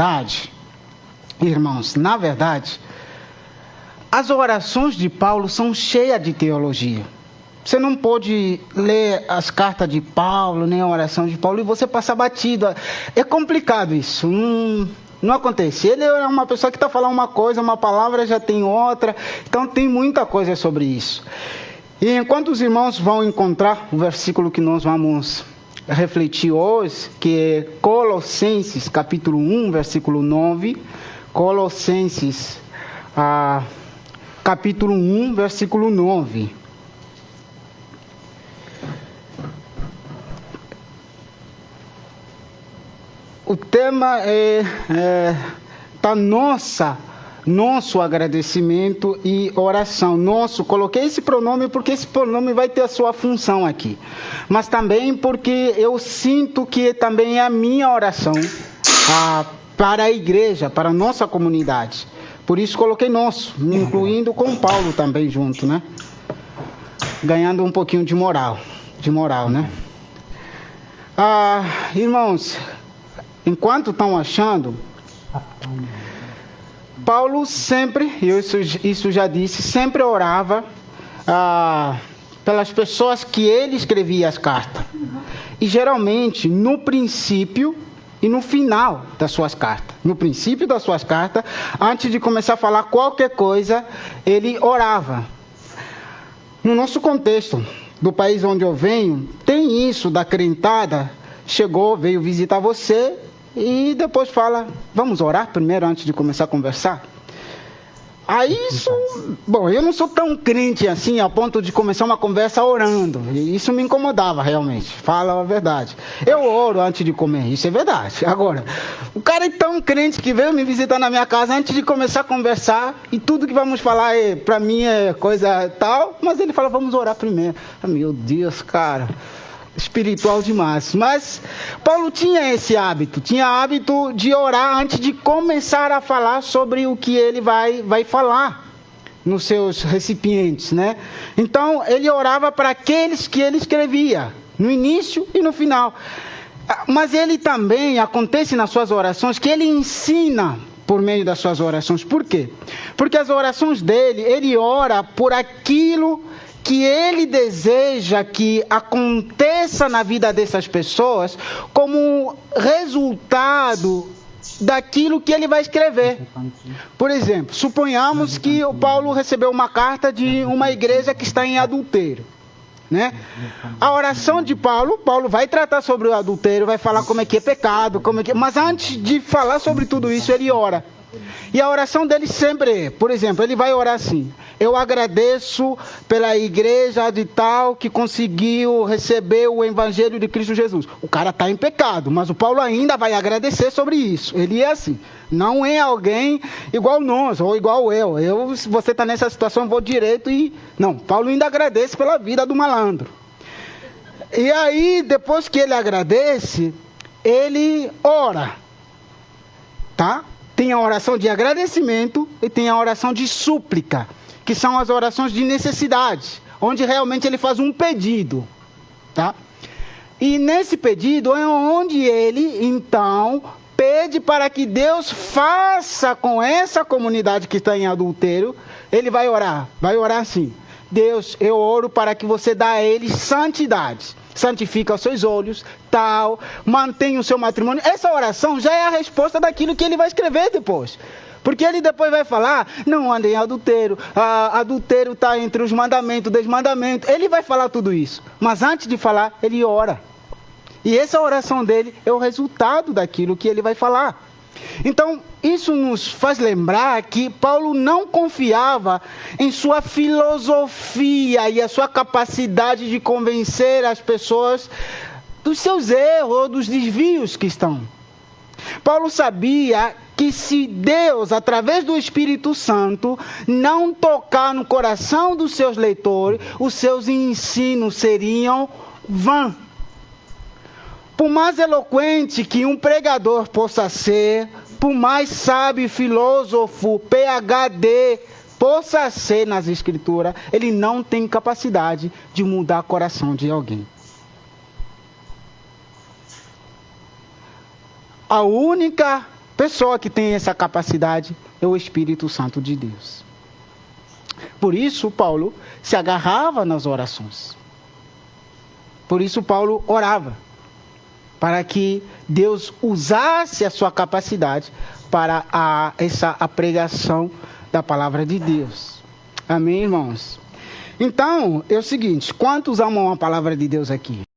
verdade, irmãos, na verdade, as orações de Paulo são cheias de teologia. Você não pode ler as cartas de Paulo, nem a oração de Paulo, e você passar batido. É complicado isso. Não acontece. Ele é uma pessoa que está falando uma coisa, uma palavra já tem outra. Então tem muita coisa sobre isso. E enquanto os irmãos vão encontrar o versículo que nós vamos refletir hoje, que é Colossenses capítulo 1, versículo 9. Colossenses capítulo 1, versículo 9. O tema nosso agradecimento e oração. Coloquei esse pronome porque esse pronome vai ter a sua função aqui. Mas também porque eu sinto que também é a minha oração para a igreja, para a nossa comunidade. Por isso coloquei nosso, me incluindo com Paulo também junto, né? Ganhando um pouquinho de moral, né? Irmãos, enquanto estão achando, Paulo sempre, isso já disse, sempre orava pelas pessoas que ele escrevia as cartas. E geralmente, no princípio e no final das suas cartas. No princípio das suas cartas, antes de começar a falar qualquer coisa, ele orava. No nosso contexto, do país onde eu venho, tem isso da crentada, veio visitar você, e depois fala, vamos orar primeiro antes de começar a conversar? Aí eu não sou tão crente assim, a ponto de começar uma conversa orando. Isso me incomodava realmente, fala a verdade. Eu oro antes de comer, isso é verdade. Agora, o cara é tão crente que veio me visitar na minha casa antes de começar a conversar, e tudo que vamos falar pra mim é coisa tal, mas ele fala, vamos orar primeiro. Meu Deus, cara, espiritual demais. Mas Paulo tinha esse hábito, de orar antes de começar a falar sobre o que ele vai falar nos seus recipientes, né? Então ele orava para aqueles que ele escrevia, no início e no final. Mas ele também, acontece nas suas orações, que ele ensina por meio das suas orações. Por quê? Porque as orações dele, ele ora por aquilo que ele deseja que aconteça na vida dessas pessoas como resultado daquilo que ele vai escrever. Por exemplo, suponhamos que o Paulo recebeu uma carta de uma igreja que está em adultério, né? A oração de Paulo vai tratar sobre o adultério, vai falar como é que é pecado, mas antes de falar sobre tudo isso, ele ora. E a oração dele sempre é, por exemplo, ele vai orar assim: eu agradeço pela igreja de tal que conseguiu receber o evangelho de Cristo Jesus. O cara está em pecado, mas o Paulo ainda vai agradecer sobre isso. Ele é assim, não é alguém igual nós, ou igual eu. Se você está nessa situação, eu vou direito e... Não, Paulo ainda agradece pela vida do malandro. E aí, depois que ele agradece, ele ora, tá? Tem a oração de agradecimento e tem a oração de súplica, que são as orações de necessidade, onde realmente ele faz um pedido, tá? E nesse pedido é onde ele, então, pede para que Deus faça com essa comunidade que está em adultério. Ele vai orar assim: Deus, eu oro para que você dê a eles santidade. Santifica os seus olhos, tal, mantenha o seu matrimônio. Essa oração já é a resposta daquilo que ele vai escrever depois. Porque ele depois vai falar, não andem em adultério, adultério está entre os mandamentos, desmandamentos. Ele vai falar tudo isso. Mas antes de falar, ele ora. E essa oração dele é o resultado daquilo que ele vai falar. Então, isso nos faz lembrar que Paulo não confiava em sua filosofia e a sua capacidade de convencer as pessoas dos seus erros ou dos desvios que estão. Paulo sabia que se Deus, através do Espírito Santo, não tocar no coração dos seus leitores, os seus ensinos seriam vãos. Por mais eloquente que um pregador possa ser, por mais sábio, filósofo, PhD possa ser nas Escrituras, ele não tem capacidade de mudar o coração de alguém. A única pessoa que tem essa capacidade é o Espírito Santo de Deus. Por isso, Paulo se agarrava nas orações. Por isso, Paulo orava, para que Deus usasse a sua capacidade para a pregação da palavra de Deus. Amém, irmãos? Então, é o seguinte, quantos amam a palavra de Deus aqui?